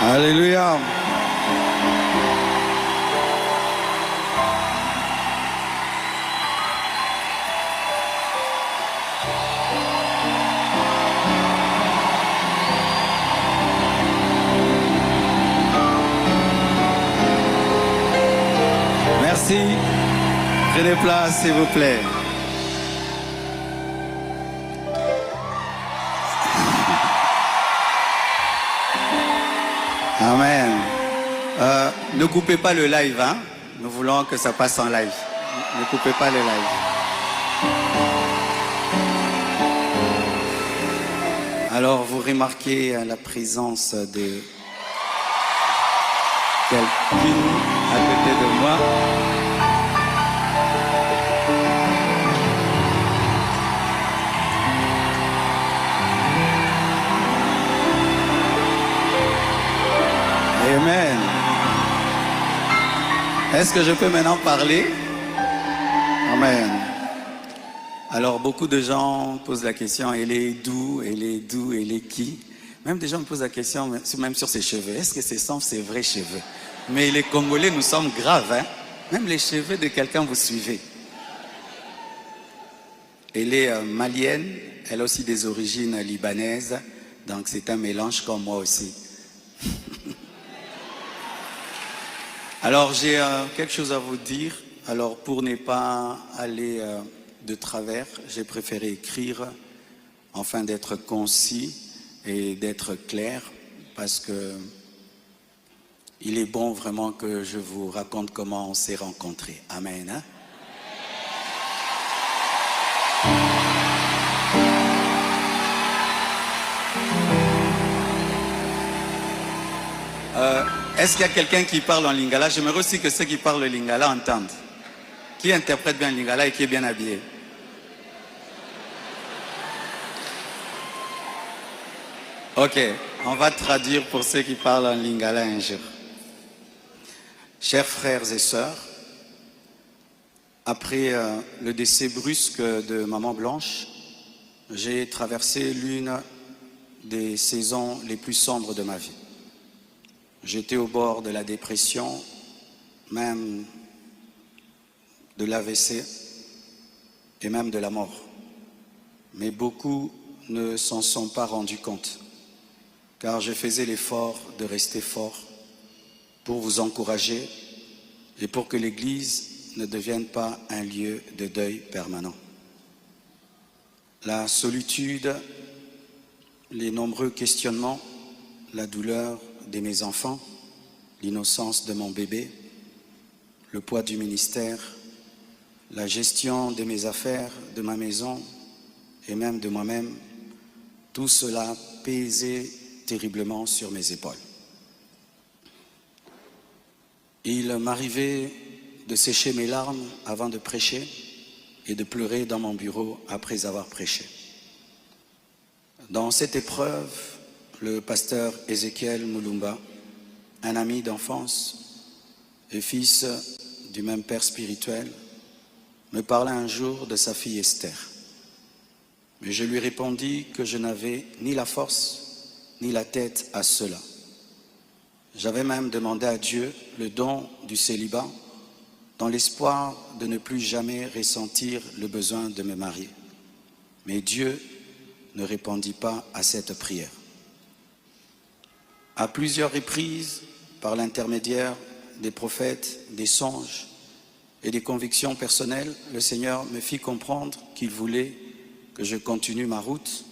Alléluia. Merci. Prenez place, s'il vous plaît. Amen. Ne coupez pas le live, hein. Nous voulons que ça passe en live. Ne coupez pas le live. Alors, vous remarquez la présence de quelqu'un à côté de moi. Amen. Est-ce que je peux maintenant parler? Amen. Alors, beaucoup de gens posent la question, elle est d'où, elle est d'où, elle est qui? Même des gens me posent la question, même sur ses cheveux. Est-ce que ce sont ses vrais cheveux? Mais les Congolais, nous sommes graves, hein? Même les cheveux de quelqu'un, vous suivez. Elle est malienne, elle a aussi des origines libanaises, donc c'est un mélange comme moi aussi. Alors, j'ai quelque chose à vous dire. Alors, pour ne pas aller de travers, j'ai préféré écrire, afin d'être concis et d'être clair, parce que il est bon vraiment que je vous raconte comment on s'est rencontrés. Amen. Hein? Est-ce qu'il y a quelqu'un qui parle en lingala? J'aimerais aussi que ceux qui parlent le lingala entendent. Qui interprète bien le lingala et qui est bien habillé? Ok, on va traduire pour ceux qui parlent en lingala un jour. Chers frères et sœurs, après le décès brusque de Maman Blanche, j'ai traversé l'une des saisons les plus sombres de ma vie. J'étais au bord de la dépression, même de l'AVC et même de la mort. Mais beaucoup ne s'en sont pas rendus compte, car je faisais l'effort de rester fort pour vous encourager et pour que l'Église ne devienne pas un lieu de deuil permanent. La solitude, les nombreux questionnements, la douleur de mes enfants, l'innocence de mon bébé, le poids du ministère, la gestion de mes affaires, de ma maison et même de moi-même, tout cela pesait terriblement sur mes épaules. Il m'arrivait de sécher mes larmes avant de prêcher et de pleurer dans mon bureau après avoir prêché. Dans cette épreuve, le pasteur Ézéchiel Moulumba, un ami d'enfance et fils du même père spirituel, me parla un jour de sa fille Esther. Mais je lui répondis que je n'avais ni la force ni la tête à cela. J'avais même demandé à Dieu le don du célibat dans l'espoir de ne plus jamais ressentir le besoin de me marier. Mais Dieu ne répondit pas à cette prière. À plusieurs reprises, par l'intermédiaire des prophètes, des songes et des convictions personnelles, le Seigneur me fit comprendre qu'il voulait que je continue ma route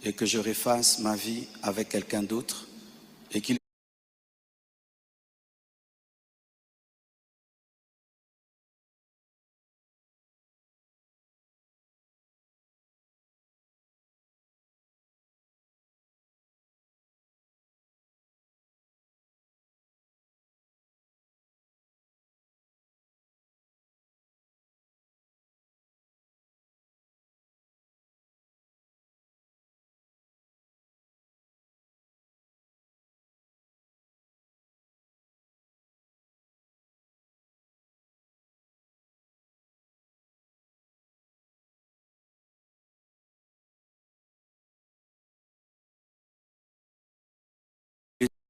et que je refasse ma vie avec quelqu'un d'autre et qu'il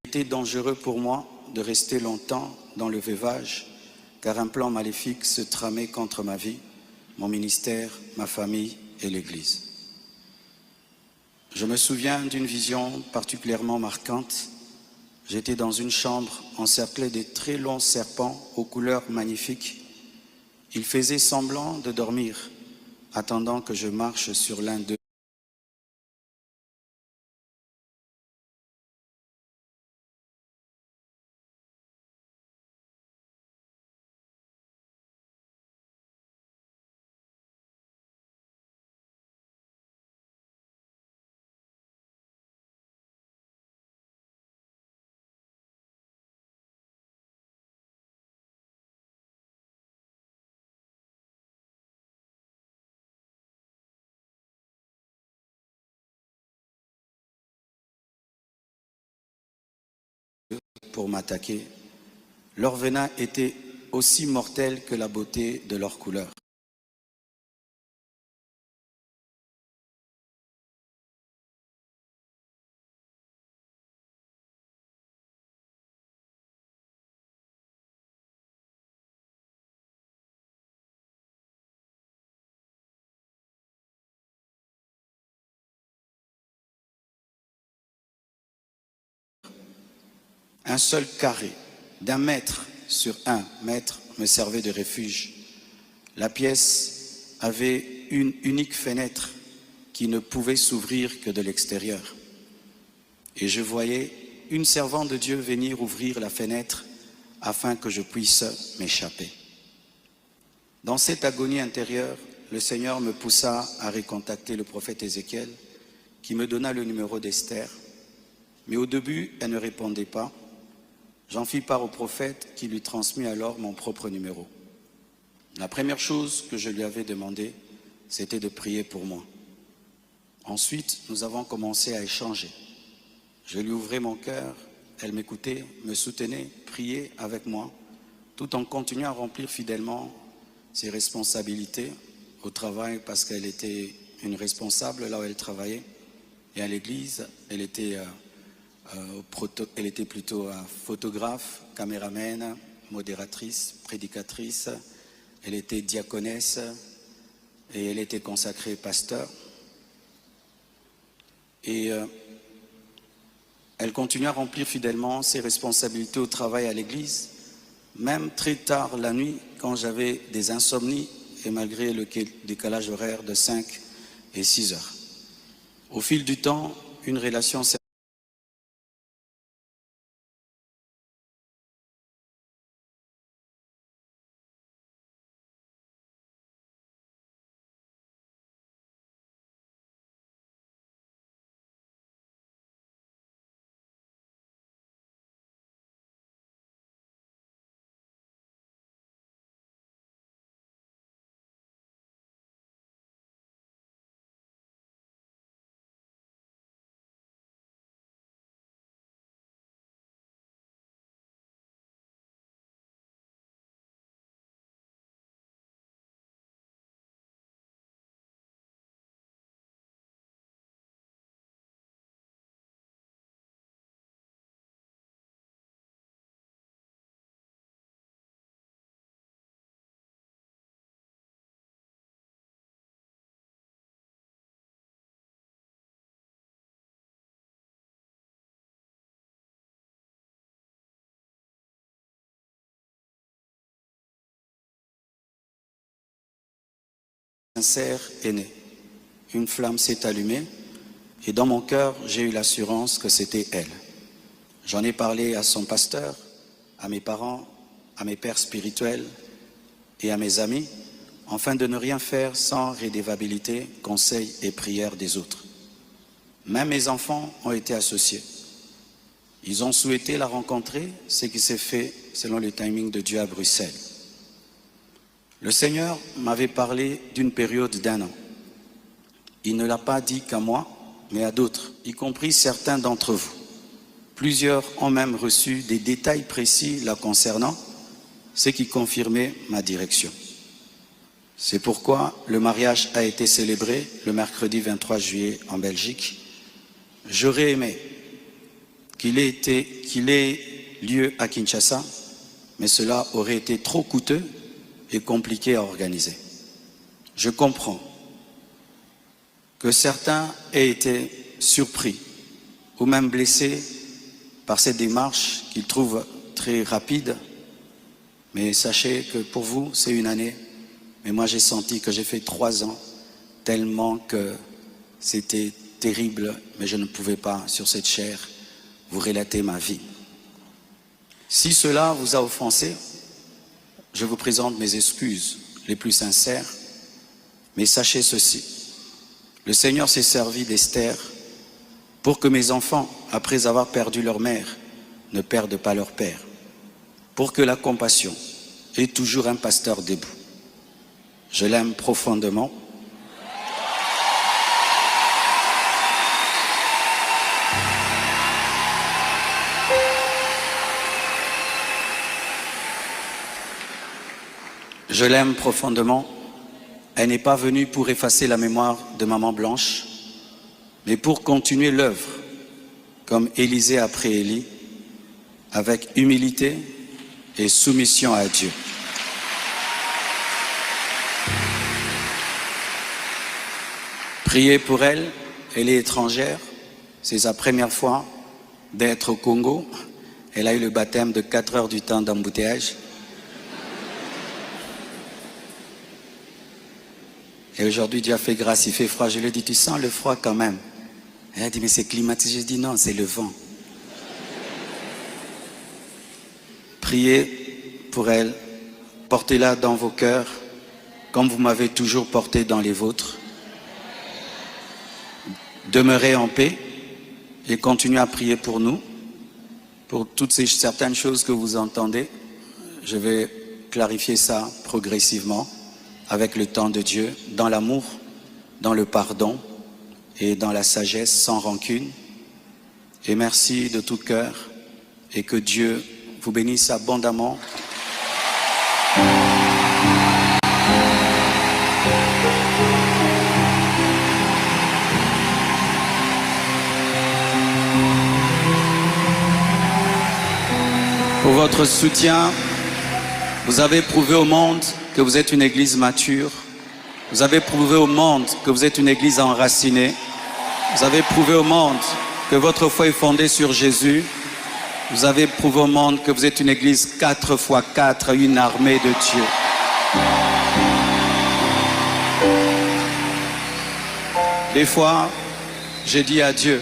était dangereux pour moi de rester longtemps dans le veuvage, car un plan maléfique se tramait contre ma vie, mon ministère, ma famille et l'Église. Je me souviens d'une vision particulièrement marquante. J'étais dans une chambre encerclée de très longs serpents aux couleurs magnifiques. Ils faisaient semblant de dormir, attendant que je marche sur l'un d'eux. Pour m'attaquer. Leur venin était aussi mortel que la beauté de leur couleur. Un seul carré d'1 mètre sur 1 mètre me servait de refuge. La pièce avait une unique fenêtre qui ne pouvait s'ouvrir que de l'extérieur. Et je voyais une servante de Dieu venir ouvrir la fenêtre afin que je puisse m'échapper. Dans cette agonie intérieure, le Seigneur me poussa à recontacter le prophète Ézéchiel, qui me donna le numéro d'Esther. Mais au début, elle ne répondait pas. J'en fis part au prophète qui lui transmit alors mon propre numéro. La première chose que je lui avais demandé, c'était de prier pour moi. Ensuite, nous avons commencé à échanger. Je lui ouvrais mon cœur, elle m'écoutait, me soutenait, priait avec moi, tout en continuant à remplir fidèlement ses responsabilités au travail parce qu'elle était une responsable là où elle travaillait. Et à l'église, elle était plutôt photographe, caméraman, modératrice, prédicatrice. Elle était diaconesse et elle était consacrée pasteur. Et elle continue à remplir fidèlement ses responsabilités au travail à l'église, même très tard la nuit quand j'avais des insomnies et malgré le décalage horaire de 5 et 6 heures. Au fil du temps, une relation s'est sincère est née. Une flamme s'est allumée et dans mon cœur, j'ai eu l'assurance que c'était elle. J'en ai parlé à son pasteur, à mes parents, à mes pères spirituels et à mes amis, afin de ne rien faire sans rédévabilité, conseil et prière des autres. Même mes enfants ont été associés. Ils ont souhaité la rencontrer, ce qui s'est fait selon le timing de Dieu à Bruxelles. Le Seigneur m'avait parlé d'une période d'1 an. Il ne l'a pas dit qu'à moi, mais à d'autres, y compris certains d'entre vous. Plusieurs ont même reçu des détails précis la concernant, ce qui confirmait ma direction. C'est pourquoi le mariage a été célébré le mercredi 23 juillet en Belgique. J'aurais aimé qu'il ait lieu à Kinshasa, mais cela aurait été trop coûteux et compliqué à organiser. Je comprends que certains aient été surpris ou même blessés par cette démarche qu'ils trouvent très rapide, mais sachez que pour vous, c'est une année. Mais moi, j'ai senti que j'ai fait 3 ans, tellement que c'était terrible, mais je ne pouvais pas, sur cette chair, vous relater ma vie. Si cela vous a offensé, je vous présente mes excuses les plus sincères, mais sachez ceci, le Seigneur s'est servi d'Esther pour que mes enfants, après avoir perdu leur mère, ne perdent pas leur père, pour que la compassion ait toujours un pasteur debout. Je l'aime profondément. Je l'aime profondément. Elle n'est pas venue pour effacer la mémoire de Maman Blanche, mais pour continuer l'œuvre, comme Élisée après Élie, avec humilité et soumission à Dieu. Priez pour elle, elle est étrangère, c'est sa première fois d'être au Congo. Elle a eu le baptême de 4 heures du temps d'embouteillage. Et aujourd'hui, Dieu a fait grâce, il fait froid. Je lui ai dit, tu sens le froid quand même? Elle a dit, mais c'est climatisé. Je dis, non, c'est le vent. Priez pour elle, portez-la dans vos cœurs, comme vous m'avez toujours porté dans les vôtres. Demeurez en paix et continuez à prier pour nous, pour toutes ces certaines choses que vous entendez. Je vais clarifier ça progressivement, avec le temps de Dieu, dans l'amour, dans le pardon et dans la sagesse, sans rancune. Et merci de tout cœur et que Dieu vous bénisse abondamment. Pour votre soutien, vous avez prouvé au monde que vous êtes une église mature. Vous avez prouvé au monde que vous êtes une église enracinée. Vous avez prouvé au monde que votre foi est fondée sur Jésus. Vous avez prouvé au monde que vous êtes une église 4x4, une armée de Dieu. Des fois, j'ai dit à Dieu,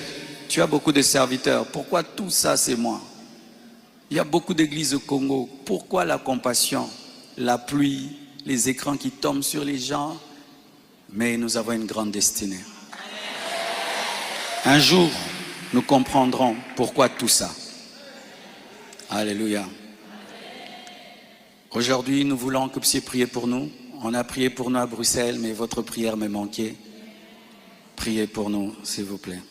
tu as beaucoup de serviteurs, pourquoi tout ça c'est moi? Il y a beaucoup d'églises au Congo, pourquoi la compassion, la pluie, les écrans qui tombent sur les gens? Mais nous avons une grande destinée. Un jour, nous comprendrons pourquoi tout ça. Alléluia. Aujourd'hui, nous voulons que vous puissiez prier pour nous. On a prié pour nous à Bruxelles, mais votre prière me manquait. Priez pour nous, s'il vous plaît.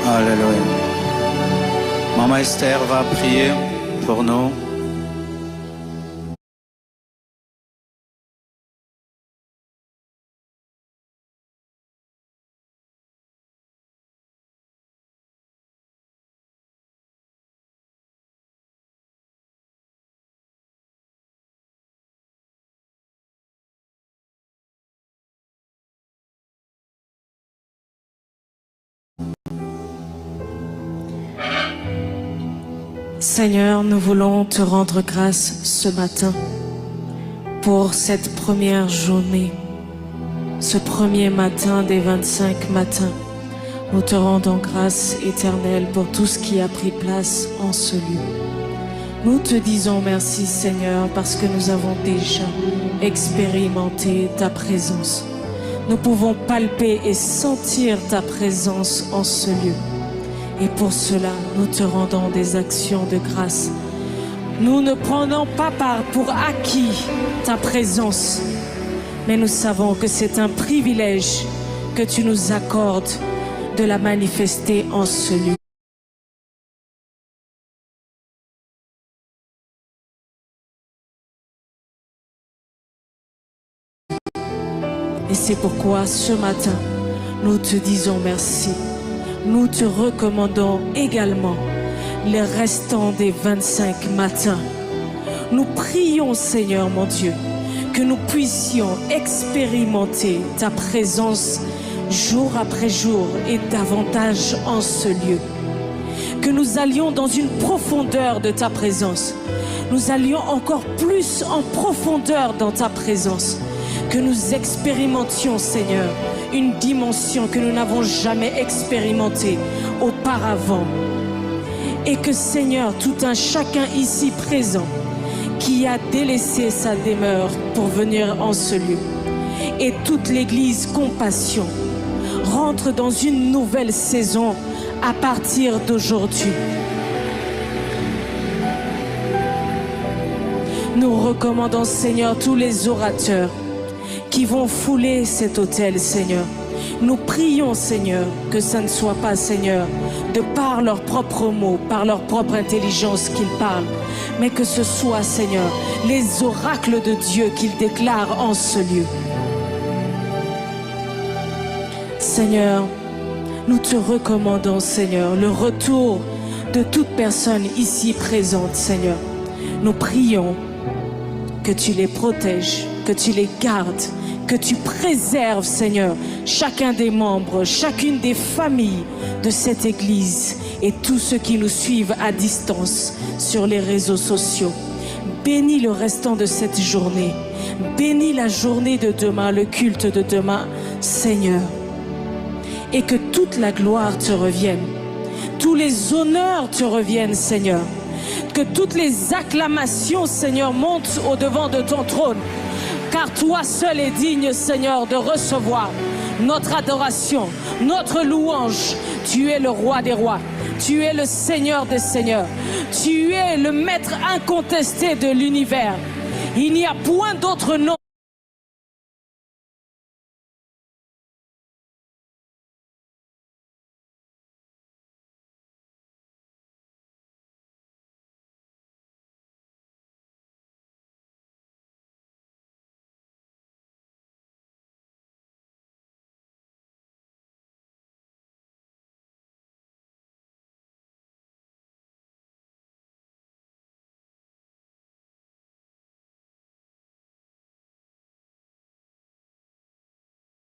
Alléluia. Maman Esther va prier pour nous. Seigneur, nous voulons te rendre grâce ce matin pour cette première journée, ce premier matin des 25 matins. Nous te rendons grâce éternelle pour tout ce qui a pris place en ce lieu. Nous te disons merci Seigneur parce que nous avons déjà expérimenté ta présence. nous pouvons palper et sentir ta présence en ce lieu. Et pour cela, nous te rendons des actions de grâce. Nous ne prenons pas pour acquis ta présence, mais nous savons que c'est un privilège que tu nous accordes de la manifester en ce lieu. Et c'est pourquoi ce matin, nous te disons merci. Nous te recommandons également les restants des 25 matins. Nous prions, Seigneur mon Dieu, que nous puissions expérimenter ta présence jour après jour et davantage en ce lieu. Que nous allions dans une profondeur de ta présence. Nous allions encore plus en profondeur dans ta présence. Que nous expérimentions, Seigneur, une dimension que nous n'avons jamais expérimentée auparavant. Et que, Seigneur, tout un chacun ici présent qui a délaissé sa demeure pour venir en ce lieu, et toute l'Église Compassion rentre dans une nouvelle saison à partir d'aujourd'hui. Nous recommandons, Seigneur, tous les orateurs qui vont fouler cet autel, Seigneur. Nous prions, Seigneur, que ça ne soit pas, Seigneur, de par leurs propres mots, par leur propre intelligence qu'ils parlent, mais que ce soit, Seigneur, les oracles de Dieu qu'ils déclarent en ce lieu. Seigneur, nous te recommandons, Seigneur, le retour de toute personne ici présente, Seigneur. Nous prions que tu les protèges, que tu les gardes, que tu préserves, Seigneur, chacun des membres, chacune des familles de cette Église et tous ceux qui nous suivent à distance sur les réseaux sociaux. Bénis le restant de cette journée. Bénis la journée de demain, le culte de demain, Seigneur. Et que toute la gloire te revienne. Tous les honneurs te reviennent, Seigneur. Que toutes les acclamations, Seigneur, montent au-devant de ton trône. Car toi seul es digne, Seigneur, de recevoir notre adoration, notre louange. Tu es le roi des rois. Tu es le Seigneur des seigneurs. Tu es le maître incontesté de l'univers. Il n'y a point d'autre nom